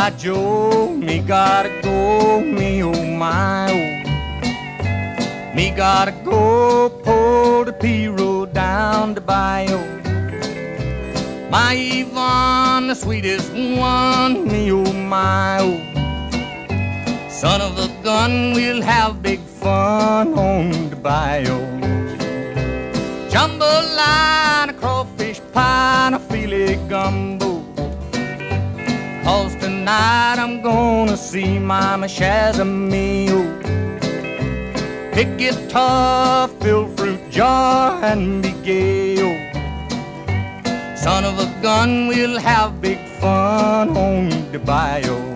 by Joe, me gotta go, me oh my oh. Me gotta go pull the P-road down to Bayou. My Yvonne, the sweetest one, me oh my oh. Son of a gun, we'll have big fun on the Bayou. Jambalaya, a crawfish pie, and a filet gumbo. 'Cause tonight I'm gonna see Mama Shazamio. Pick guitar, fill fruit jar, and be gay, oh. Son of a gun, we'll have big fun on the Bayou.